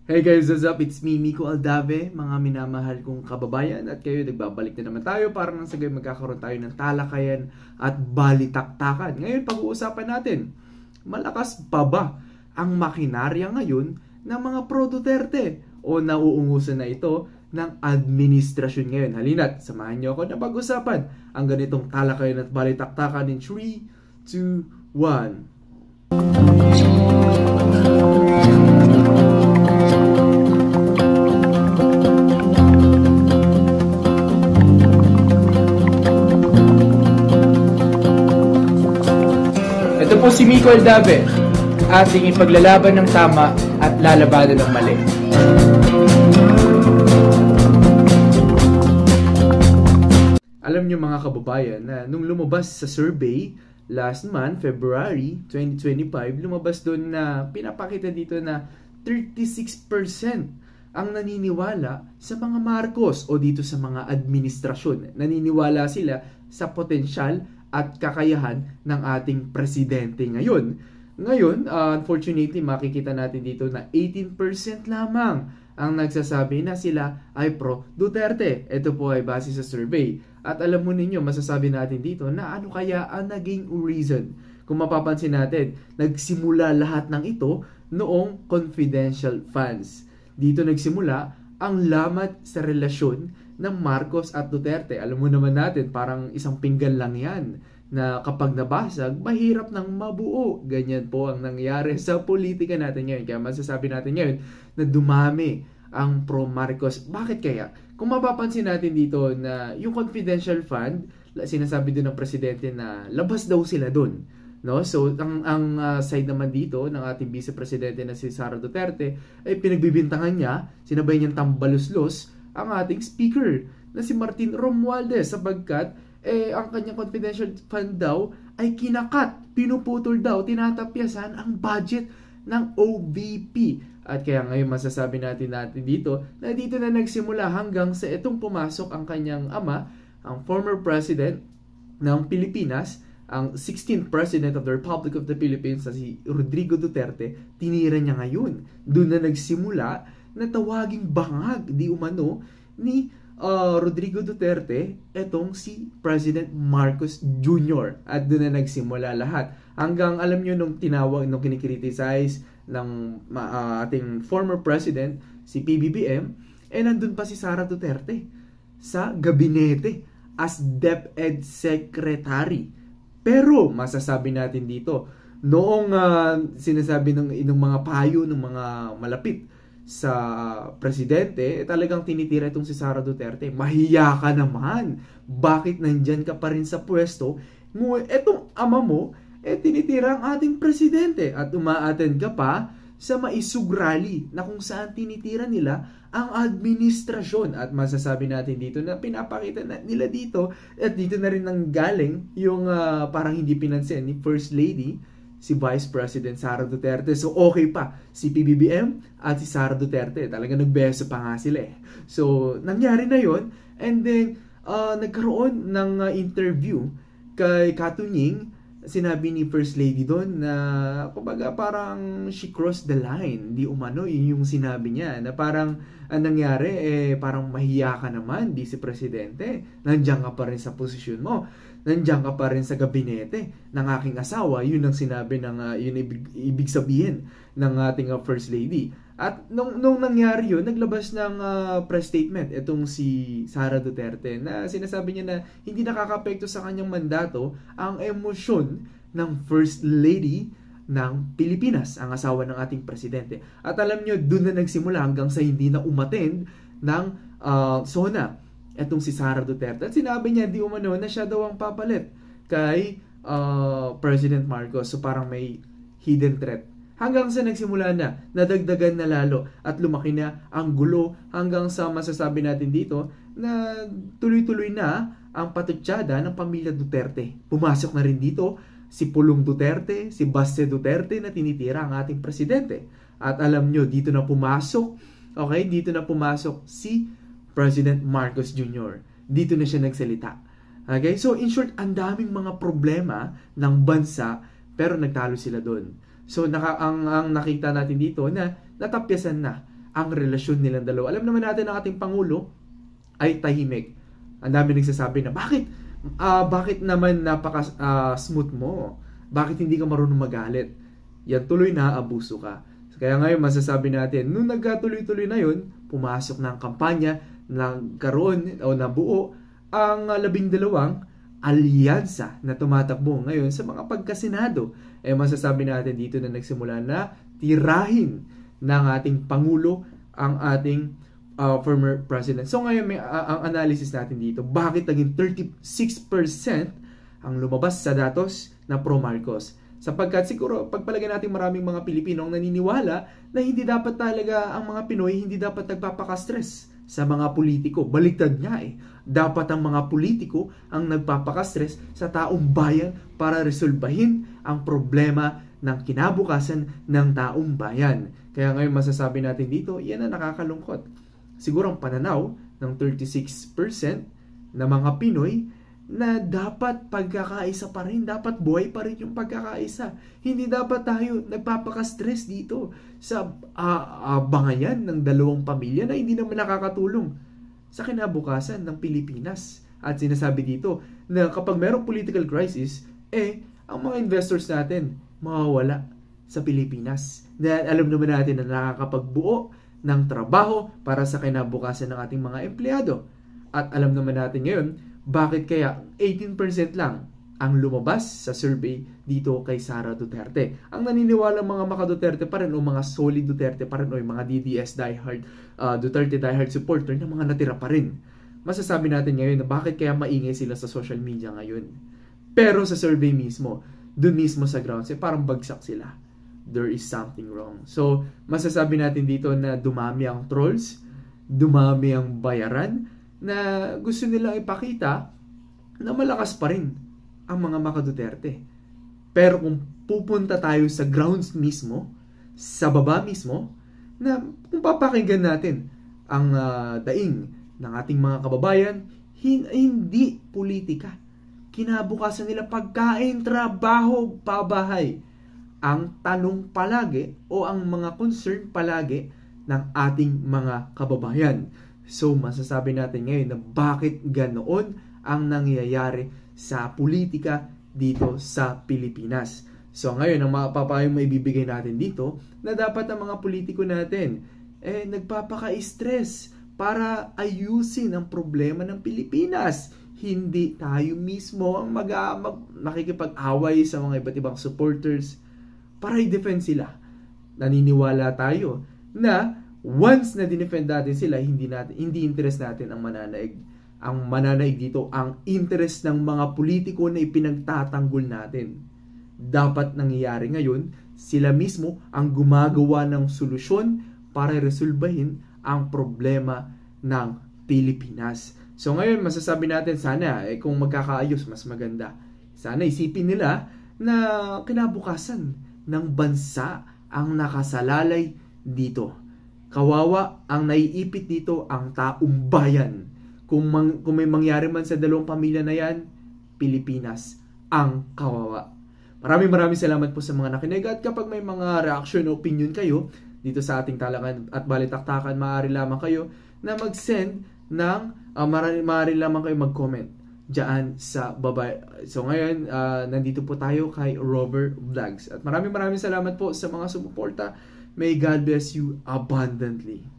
Hey guys, what's up? It's me, Miko Aldave, mga minamahal kong kababayan, at kayo, nagbabalik na naman tayo para nang sagay magkakaroon tayo ng talakayan at balitaktakan. Ngayon, pag-uusapan natin, malakas pa ba ang makinarya ngayon ng mga pro-Duterte o nauungusan na ito ng administrasyon ngayon? Halina't, samahan niyo ako na pag-usapan ang ganitong talakayan at balitaktakan in 3, 2, 1. Ito po si Miko Aldave, ating ipaglalaban ng tama at lalabanan ng mali. Alam niyo mga kababayan na nung lumabas sa survey last month, February 2025, lumabas doon na pinapakita dito na 36% ang naniniwala sa mga Marcos o dito sa mga administrasyon. Naniniwala sila sa potensyal at kakayahan ng ating presidente ngayon. Ngayon, unfortunately, makikita natin dito na 18% lamang ang nagsasabi na sila ay pro-Duterte. Ito po ay base sa survey. At alam mo ninyo, masasabi natin dito na ano kaya ang naging reason. Kung mapapansin natin, nagsimula lahat ng ito noong confidential funds. Dito nagsimula ang lamat sa relasyon ng Marcos at Duterte. Alam mo naman natin, parang isang pinggan lang yan na kapag nabasag, mahirap nang mabuo. Ganyan po ang nangyari sa politika natin ngayon. Kaya masasabi natin ngayon na dumami ang pro-Marcos. Bakit kaya? Kung mapapansin natin dito na yung confidential fund, sinasabi din ng presidente na labas daw sila doon. No? So, ang side naman dito ng ating vice-presidente na si Sara Duterte ay pinagbibintangan niya, sinabay niyang tambaluslos ang ating speaker na si Martin Romualdez sapagkat ang kanyang confidential fund daw ay kinakat, pinuputol daw, tinatapyasan ang budget ng OVP. At kaya ngayon masasabi natin dito na dito na nagsimula hanggang sa itong pumasok ang kanyang ama, ang former president ng Pilipinas, ang 16th President of the Republic of the Philippines na si Rodrigo Duterte, tinira niya ngayon. Doon na nagsimula na tawaging bangag di umano ni Rodrigo Duterte etong si President Marcos Jr. At doon na nagsimula lahat. Hanggang alam nyo nung tinawag, nung kinikriticize ng ating former president, si PBBM, nandun pa si Sara Duterte sa gabinete as DepEd Secretary. Pero masasabi natin dito, noong sinasabi ng mga payo ng mga malapit sa presidente, talagang tinitira itong si Sara Duterte. Mahiya ka naman. Bakit nandyan ka pa rin sa pwesto? Etong ama mo, tinitira ang ating presidente at umaattend ka pa sa maisug rally na kung saan tinitira nila ang administrasyon. At masasabi natin dito na pinapakita nila dito at dito na rin nanggaling yung parang hindi pinansin ni First Lady, si Vice President Sara Duterte. So okay pa si PBBM at si Sara Duterte. Talagang nagbeso pa nga sila eh. So nangyari na yon, and then nagkaroon ng interview kay Katunying. Sinabi ni First Lady doon na kumbaga parang she crossed the line. Di umano yung sinabi niya na parang ang nangyari parang mahiya ka naman, Vice Presidente. Nandiyan ka pa rin sa posisyon mo. Nandiyan ka pa rin sa gabinete ng aking asawa. Yun ang sinabi ng yun ibig sabihin ng ating First Lady. At nung nangyari yun, naglabas ng press statement itong si Sara Duterte na sinasabi niya na hindi nakakapekto sa kanyang mandato ang emosyon ng First Lady ng Pilipinas, ang asawa ng ating presidente. At alam nyo, doon na nagsimula hanggang sa hindi na umattend ng SONA etong si Sara Duterte. At sinabi niya di umano na siya daw ang papalit kay President Marcos. So parang may hidden threat. Hanggang sa nagsimula na, nadagdagan na lalo at lumaki na ang gulo hanggang sa masasabi natin dito na tuloy-tuloy na ang patutsada ng pamilya Duterte. Pumasok na rin dito si Pulong Duterte, si Baste Duterte na tinitira ang ating presidente. At alam nyo, dito na pumasok si President Marcos Jr. Dito na siya nagsalita. Okay? So in short, ang daming mga problema ng bansa pero nagtalo sila doon. So ang nakita natin dito na natapyasan na ang relasyon nilang dalawa. Alam naman natin ang ating Pangulo ay tahimik. Ang dami nagsasabi na, bakit naman napaka-smooth mo? Bakit hindi ka marunong magalit? Yan, tuloy na abuso ka. Kaya ngayon masasabi natin, nung nagkatuloy-tuloy na yun, pumasok na ang kampanya, nagkaroon o nabuo ang 12 alyansa na tumatakbo ngayon sa mga pagkasenado. Masasabi natin dito na nagsimula na tirahin ng ating Pangulo ang ating former president. So ngayon ang analysis natin dito, bakit naging 36% ang lumabas sa datos na pro-Marcos? Sapagkat siguro pagpalagay natin maraming mga Pilipino ang naniniwala na hindi dapat talaga ang mga Pinoy hindi dapat nagpapaka-stress sa mga politiko. Baliktad nga Dapat ang mga politiko ang nagpapaka-stress sa taong bayan para resolbahin ang problema ng kinabukasan ng taong bayan. Kaya ngayon masasabi natin dito, yan ang nakakalungkot. Siguro ang pananaw ng 36% na mga Pinoy na dapat pagkakaisa pa rin, dapat buhay pa rin yung pagkakaisa. Hindi dapat tayo nagpapaka-stress dito sa bangayan ng dalawang pamilya na hindi naman nakakatulong sa kinabukasan ng Pilipinas. At sinasabi dito na kapag mayroong political crisis, ang mga investors natin mawawala sa Pilipinas. Dahil alam naman natin na nakakapagbuo ng trabaho para sa kinabukasan ng ating mga empleyado. At alam naman natin ngayon, bakit kaya 18% lang ang lumabas sa survey dito kay Sara Duterte. Ang naniniwala mga maka-Duterte pa rin o mga solid Duterte pa rin o yung mga DDS diehard, Duterte diehard supporter na mga natira pa rin. Masasabi natin ngayon na bakit kaya maingay sila sa social media ngayon. Pero sa survey mismo, dun mismo sa grounds, parang bagsak sila. There is something wrong. So, masasabi natin dito na dumami ang trolls, dumami ang bayaran, na gusto nilang ipakita na malakas pa rin ang mga maka-Duterte. Pero kung pupunta tayo sa grounds mismo, sa baba mismo, na kung papakinggan natin ang daing ng ating mga kababayan, hindi politika. Kinabukasan nila pagkain, trabaho, pabahay. Ang tanong palagi o ang mga concern palagi ng ating mga kababayan. So, masasabi natin ngayon na bakit ganoon ang nangyayari sa politika dito sa Pilipinas. So, ngayon, ang mapapayong maibibigay natin dito na dapat ang mga politiko natin nagpapaka-stress para ayusin ang problema ng Pilipinas. Hindi tayo mismo ang makikipag-away sa mga iba't ibang supporters para i-defend sila. Naniniwala tayo na once na dinefend natin sila, hindi interest natin ang mananaig. Ang mananaig dito, ang interest ng mga politiko na ipinagtatanggol natin. Dapat nangyayari ngayon, sila mismo ang gumagawa ng solusyon para resolbahin ang problema ng Pilipinas. So ngayon, masasabi natin sana, kung magkakaayos, mas maganda. Sana isipin nila na kinabukasan ng bansa ang nakasalalay dito. Kawawa ang naiipit dito ang taong bayan. Kung may mangyari man sa dalawang pamilya na yan, Pilipinas ang kawawa. Maraming salamat po sa mga nakinig. At kapag may mga reaction o opinion kayo dito sa ating talakan at balitaktakan, maaari lamang kayo na mag-send ng, maaari lamang kayo mag-comment dyan sa baba. So ngayon, nandito po tayo kay Rover Vlogs. At maraming salamat po sa mga sumuporta. May God bless you abundantly.